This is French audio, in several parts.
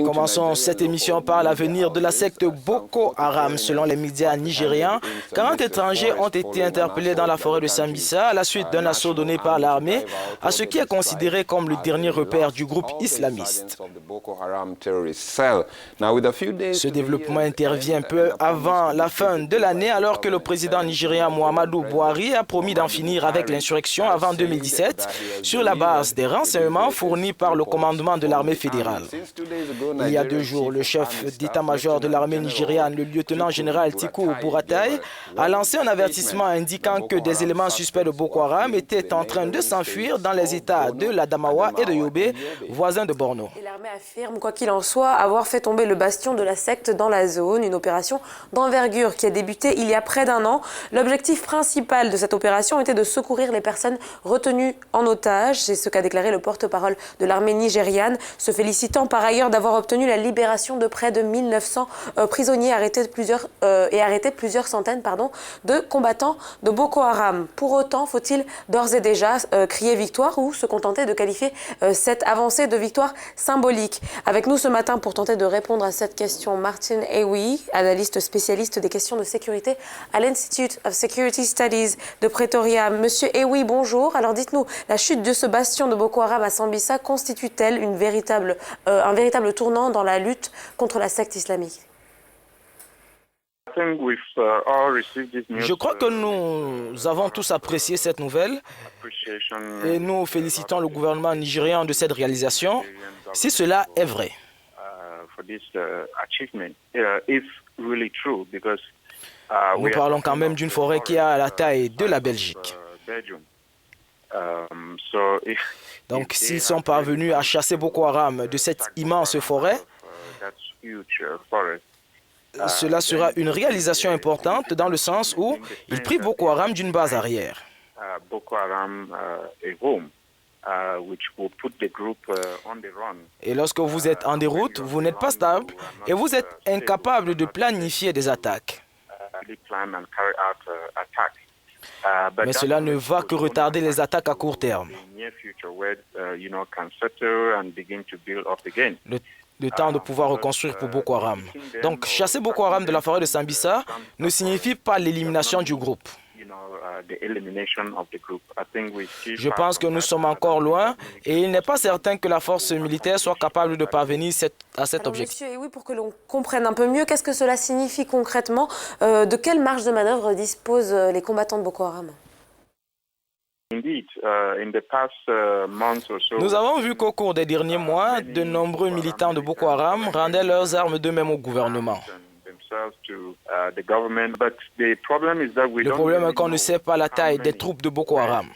Commençons cette émission par l'avenir de la secte Boko Haram. Selon les médias nigérians, 40 étrangers ont été interpellés dans la forêt de Sambisa à la suite d'un assaut donné par l'armée à ce qui est considéré comme le dernier repère du groupe islamiste. Ce développement intervient peu avant la fin de l'année alors que le président nigérien Muhammadu Buhari a promis d'en finir avec l'insurrection avant 2017 sur la base des renseignements fournis par le commandement de l'armée fédérale. Il y a 2 jours, le chef d'état-major de l'armée nigériane, le lieutenant-général Tiku Buratai, a lancé un avertissement indiquant que des éléments suspects de Boko Haram étaient en train de s'enfuir dans les États de l'Adamawa et de Yobe, voisins de Borno. Et l'armée affirme, quoi qu'il en soit, avoir fait tomber le bastion de la secte dans la zone, une opération d'envergure qui a débuté il y a près d'1 an. L'objectif principal de cette opération était de secourir les personnes retenues en otage. C'est ce qu'a déclaré le porte-parole de l'armée nigériane, se félicitant par ailleurs d'avoir obtenu la libération de près de 1900 prisonniers arrêtés plusieurs centaines de combattants de Boko Haram. Pour autant, faut-il d'ores et déjà crier victoire ou se contenter de qualifier cette avancée de victoire symbolique? Avec nous ce matin pour tenter de répondre à cette question, Martin Ewi, analyste spécialiste des questions de sécurité à l'Institute of Security Studies de Pretoria. Monsieur Ewi, bonjour. Alors dites-nous, la chute de ce bastion de Boko Haram à Sambisa constitue-t-elle un véritable tournant dans la lutte contre la secte islamique? Je crois que nous avons tous apprécié cette nouvelle et nous félicitons le gouvernement nigérian de cette réalisation, si cela est vrai. Nous parlons quand même d'une forêt qui a la taille de la Belgique. Donc, s'ils sont parvenus à chasser Boko Haram de cette immense forêt, cela sera une réalisation importante dans le sens où ils privent Boko Haram d'une base arrière. Et lorsque vous êtes en déroute, vous n'êtes pas stable et vous êtes incapable de planifier des attaques. Mais cela ne va que retarder les attaques à court terme. Le temps de pouvoir reconstruire pour Boko Haram. Donc, chasser Boko Haram de la forêt de Sambisa ne signifie pas l'élimination du groupe. Je pense que nous sommes encore loin et il n'est pas certain que la force militaire soit capable de parvenir à cet objectif. Monsieur, et oui, pour que l'on comprenne un peu mieux, qu'est-ce que cela signifie concrètement? De quelle marge de manœuvre disposent les combattants de Boko Haram? Nous avons vu qu'au cours des derniers mois, de nombreux militants de Boko Haram rendaient leurs armes d'eux-mêmes au gouvernement. Le problème est qu'on ne sait pas la taille des troupes de Boko Haram.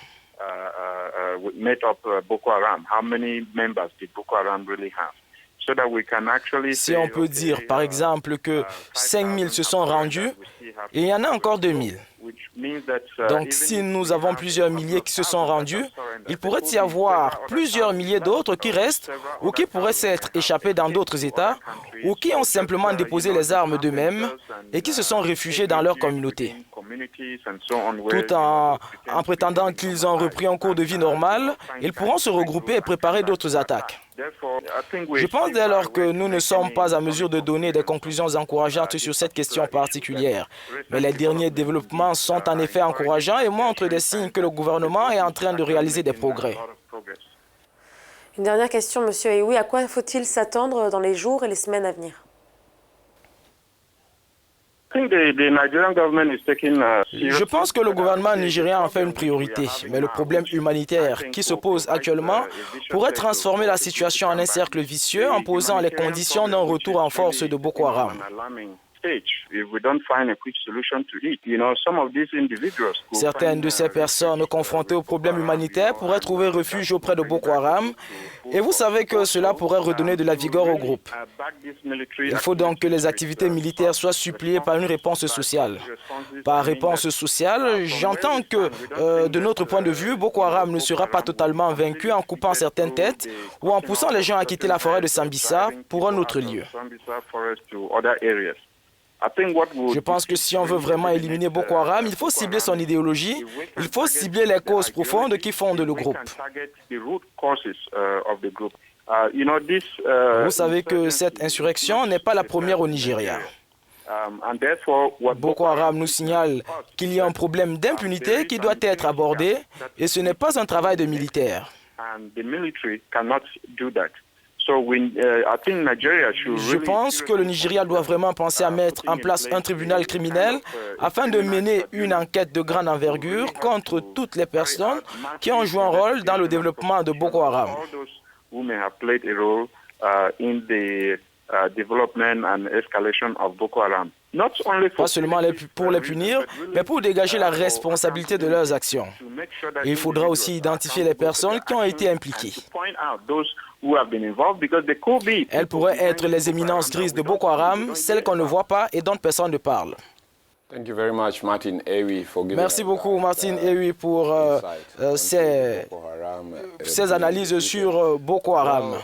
Si on peut dire, par exemple, que 5000 se sont rendus, il y en a encore 2000. Donc, si nous avons plusieurs milliers qui se sont rendus, il pourrait y avoir plusieurs milliers d'autres qui restent ou qui pourraient s'être échappés dans d'autres États ou qui ont simplement déposé les armes d'eux-mêmes et qui se sont réfugiés dans leur communauté. Tout en prétendant qu'ils ont repris un cours de vie normal, ils pourront se regrouper et préparer d'autres attaques. Je pense dès lors que nous ne sommes pas à mesure de donner des conclusions encourageantes sur cette question particulière. Mais les derniers développements sont en effet encourageants et montrent des signes que le gouvernement est en train de réaliser des progrès. Une dernière question, Monsieur Ewi. À quoi faut-il s'attendre dans les jours et les semaines à venir? Je pense que le gouvernement nigérien en fait une priorité, mais le problème humanitaire qui se pose actuellement pourrait transformer la situation en un cercle vicieux en posant les conditions d'un retour en force de Boko Haram. Certaines de ces personnes confrontées aux problèmes humanitaires pourraient trouver refuge auprès de Boko Haram et vous savez que cela pourrait redonner de la vigueur au groupe. Il faut donc que les activités militaires soient suppléées par une réponse sociale. Par réponse sociale, j'entends que de notre point de vue, Boko Haram ne sera pas totalement vaincu en coupant certaines têtes ou en poussant les gens à quitter la forêt de Sambisa pour un autre lieu. Je pense que si on veut vraiment éliminer Boko Haram, il faut cibler son idéologie, il faut cibler les causes profondes qui fondent le groupe. Vous savez que cette insurrection n'est pas la première au Nigeria. Boko Haram nous signale qu'il y a un problème d'impunité qui doit être abordé et ce n'est pas un travail de militaire. Je pense que le Nigeria doit vraiment penser à mettre en place un tribunal criminel afin de mener une enquête de grande envergure contre toutes les personnes qui ont joué un rôle dans le développement de Boko Haram. Pas seulement pour les punir, mais pour dégager la responsabilité de leurs actions. Il faudra aussi identifier les personnes qui ont été impliquées. Elles pourraient être les éminences grises de Boko Haram, celles qu'on ne voit pas et dont personne ne parle. Merci beaucoup, Martin Ewi, pour ces analyses sur Boko Haram.